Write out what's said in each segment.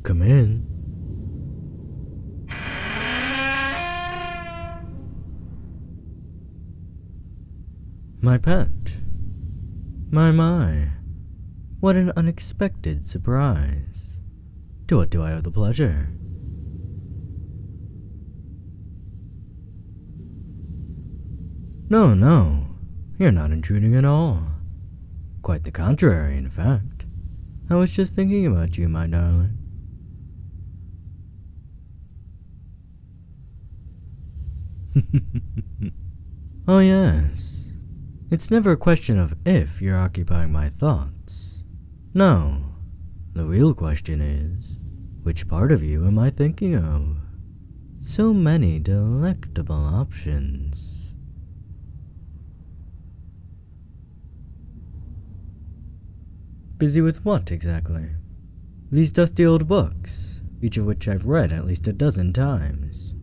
Come in. My pet. My. What an unexpected surprise. To what do I owe the pleasure? No, you're not intruding at all. Quite the contrary, in fact. I was just thinking about you, my darling. Oh yes. It's never a question of if you're occupying my thoughts. No. The real question is, which part of you am I thinking of? So many delectable options. Busy with what, exactly? These dusty old books, each of which I've read at least a dozen times.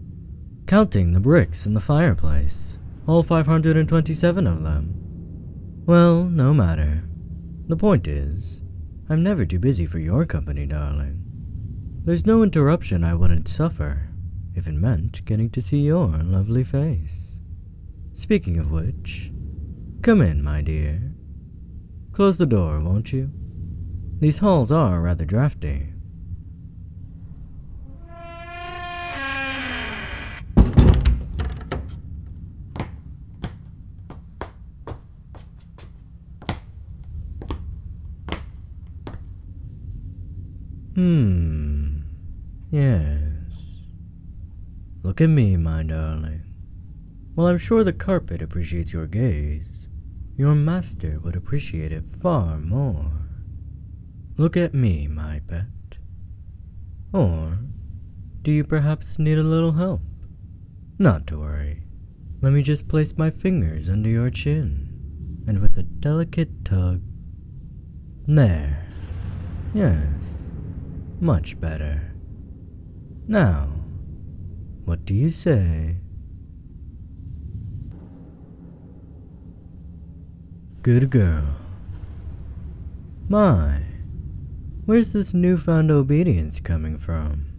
Counting the bricks in the fireplace, all 527 of them. Well, no matter. The point is, I'm never too busy for your company, darling. There's no interruption I wouldn't suffer, if it meant getting to see your lovely face. Speaking of which, come in, my dear. Close the door, won't you? These halls are rather drafty. Yes. Look at me, my darling. While I'm sure the carpet appreciates your gaze, your master would appreciate it far more. Look at me, my pet. Or, do you perhaps need a little help? Not to worry. Let me just place my fingers under your chin, and with a delicate tug... There. Yes. Much better. Now, what do you say? Good girl. My, where's this newfound obedience coming from?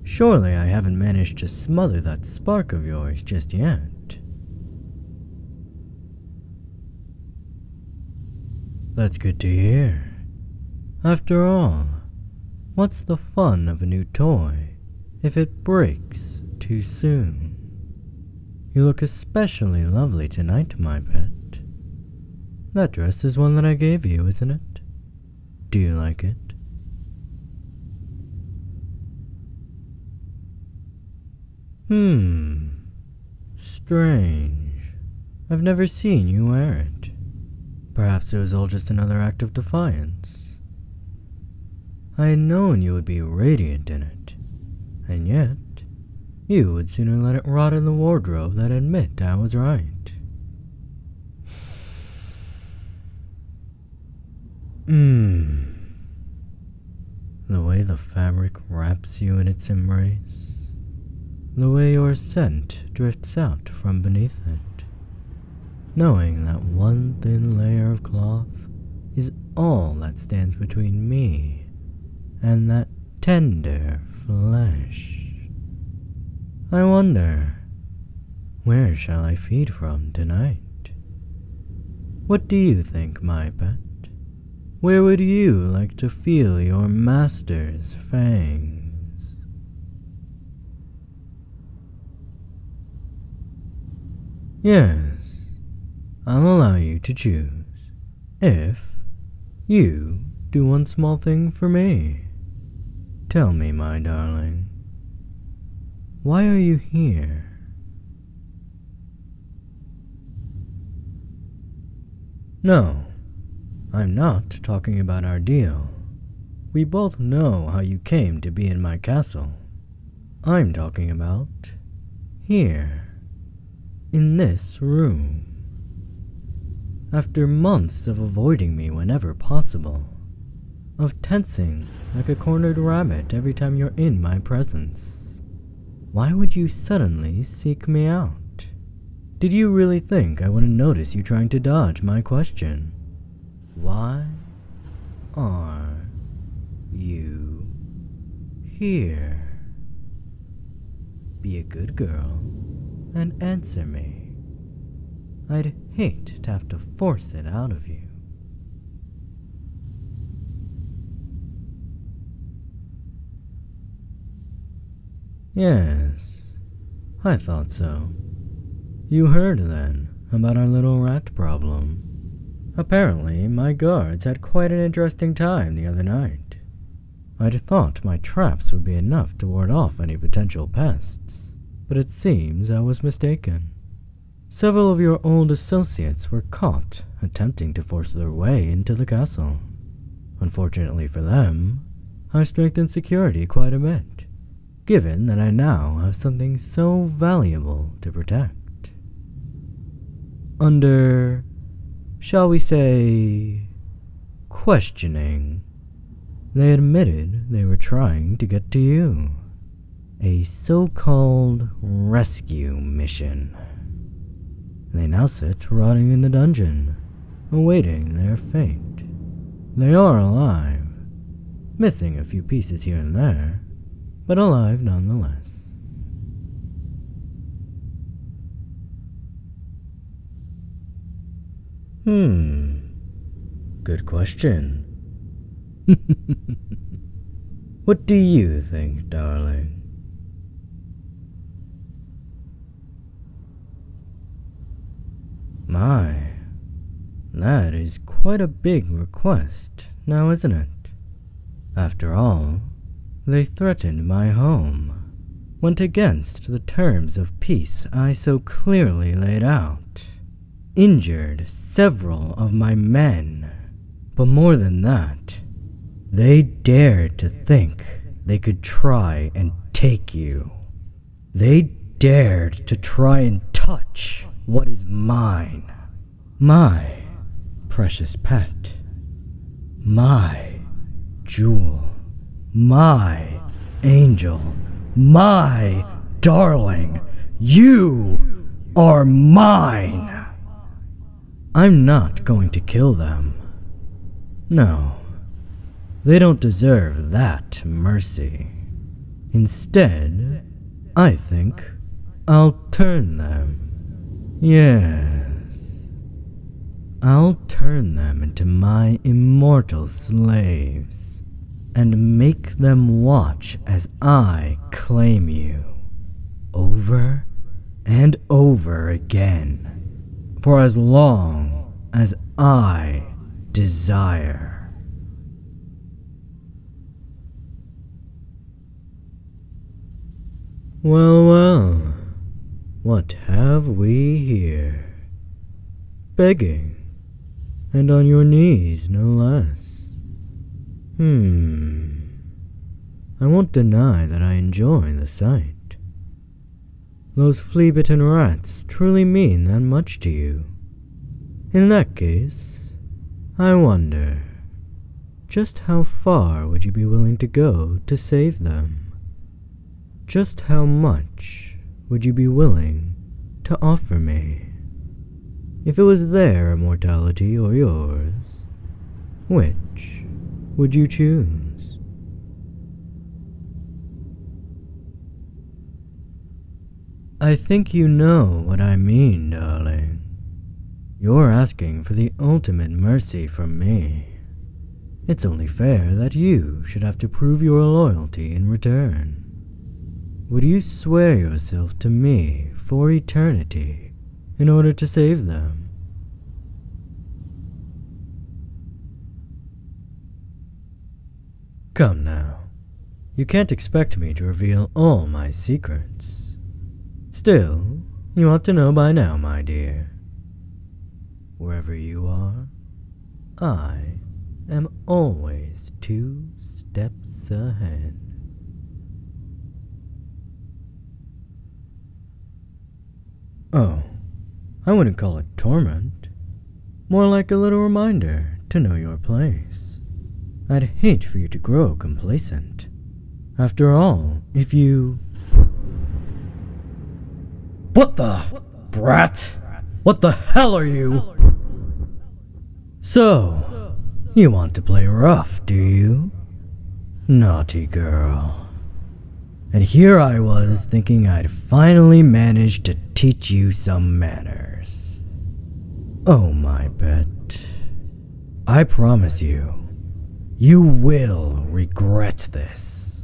Surely I haven't managed to smother that spark of yours just yet. That's good to hear. After all, what's the fun of a new toy if it breaks too soon? You look especially lovely tonight, my pet. That dress is one that I gave you, isn't it? Do you like it? Strange. I've never seen you wear it. Perhaps it was all just another act of defiance. I had known you would be radiant in it, and yet you would sooner let it rot in the wardrobe than admit I was right. The way the fabric wraps you in its embrace, the way your scent drifts out from beneath it, knowing that one thin layer of cloth is all that stands between me and that tender flesh. I wonder, where shall I feed from tonight? What do you think, my pet? Where would you like to feel your master's fangs? Yes, I'll allow you to choose, if you do one small thing for me. Tell me, my darling, why are you here? No. I'm not talking about our deal. We both know how you came to be in my castle. I'm talking about here, in this room. After months of avoiding me whenever possible, of tensing like a cornered rabbit every time you're in my presence, why would you suddenly seek me out? Did you really think I wouldn't notice you trying to dodge my question? Why are you here? Be a good girl and answer me. I'd hate to have to force it out of you. Yes, I thought so. You heard then about our little rat problem. Apparently, my guards had quite an interesting time the other night. I'd thought my traps would be enough to ward off any potential pests, but it seems I was mistaken. Several of your old associates were caught attempting to force their way into the castle. Unfortunately for them, I strengthened security quite a bit, given that I now have something so valuable to protect. Under, shall we say, questioning, they admitted they were trying to get to you. A so-called rescue mission. They now sit rotting in the dungeon, awaiting their fate. They are alive, missing a few pieces here and there, but alive nonetheless. Good question. What do you think, darling? My, that is quite a big request, now isn't it? After all, they threatened my home, went against the terms of peace I so clearly laid out, injured several of my men, but more than that, they dared to think they could try and take you. They dared to try and touch what is mine. My precious pet. My jewel. My angel. My darling. You are mine. I'm not going to kill them. No. They don't deserve that mercy. Instead, I think I'll turn them. Yes. I'll turn them into my immortal slaves and make them watch as I claim you over and over again for as long as I desire. Well, what have we here? Begging, and on your knees no less. I won't deny that I enjoy the sight. Those flea-bitten rats truly mean that much to you. In that case, I wonder, just how far would you be willing to go to save them? Just how much would you be willing to offer me? If it was their immortality or yours, which would you choose? I think you know what I mean, darling. You're asking for the ultimate mercy from me. It's only fair that you should have to prove your loyalty in return. Would you swear yourself to me for eternity in order to save them? Come now. You can't expect me to reveal all my secrets. Still, you ought to know by now, my dear. Wherever you are, I am always 2 steps ahead. Oh, I wouldn't call it torment. More like a little reminder to know your place. I'd hate for you to grow complacent. After all, if you... What the... brat? What the hell are you? So, you want to play rough, do you? Naughty girl. And here I was thinking I'd finally managed to teach you some manners. Oh my pet. I promise you, you will regret this.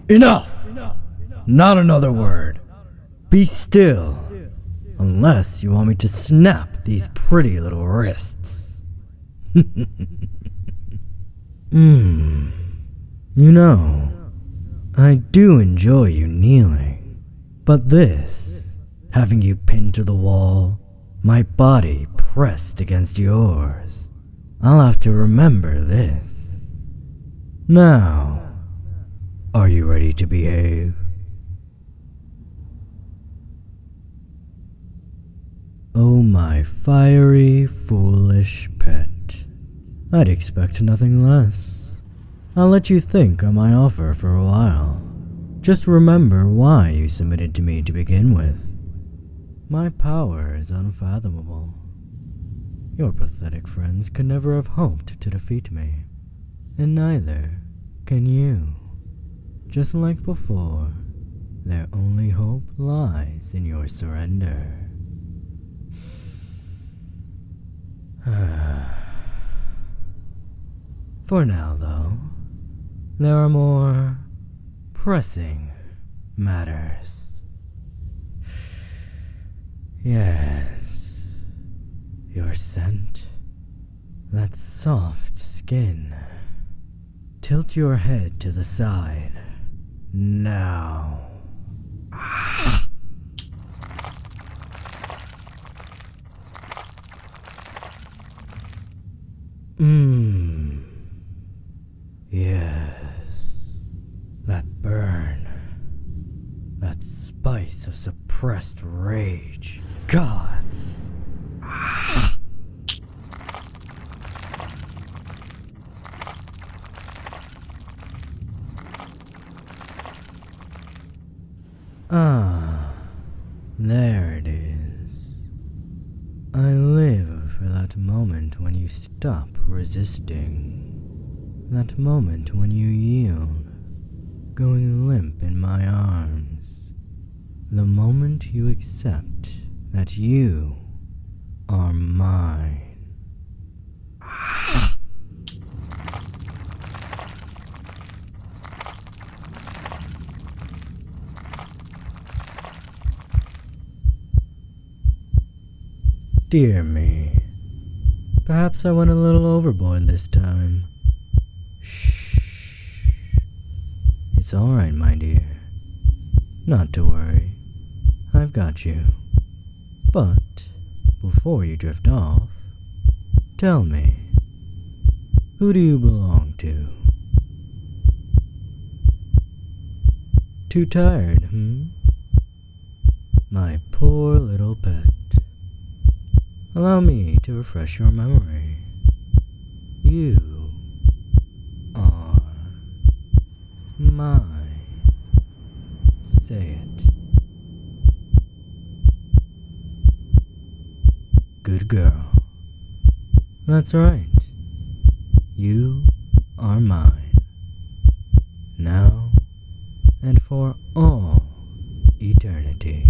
Enough! Not another word. Be still. Unless you want me to snap these pretty little wrists. You know, I do enjoy you kneeling. But this, having you pinned to the wall, my body pressed against yours, I'll have to remember this. Now, are you ready to behave? Oh my fiery, foolish pet. I'd expect nothing less. I'll let you think on my offer for a while. Just remember why you submitted to me to begin with. My power is unfathomable. Your pathetic friends could never have hoped to defeat me, and neither can you. Just like before, their only hope lies in your surrender. For now, though, there are more pressing matters. Yes, your scent, that soft skin. Tilt your head to the side, now. Yes, that burn, that spice of suppressed rage. Gods! There it is. I live for that moment when you stop resisting. That moment when you yield, going limp in my arms. The moment you accept that you are mine. Dear me, perhaps I went a little overboard this time. Shh. It's alright, my dear. Not to worry. I've got you. But, before you drift off, tell me, who do you belong to? Too tired, My poor little pet. Allow me to refresh your memory. You are mine. Say it. Good girl. That's right. You are mine. Now and for all eternity.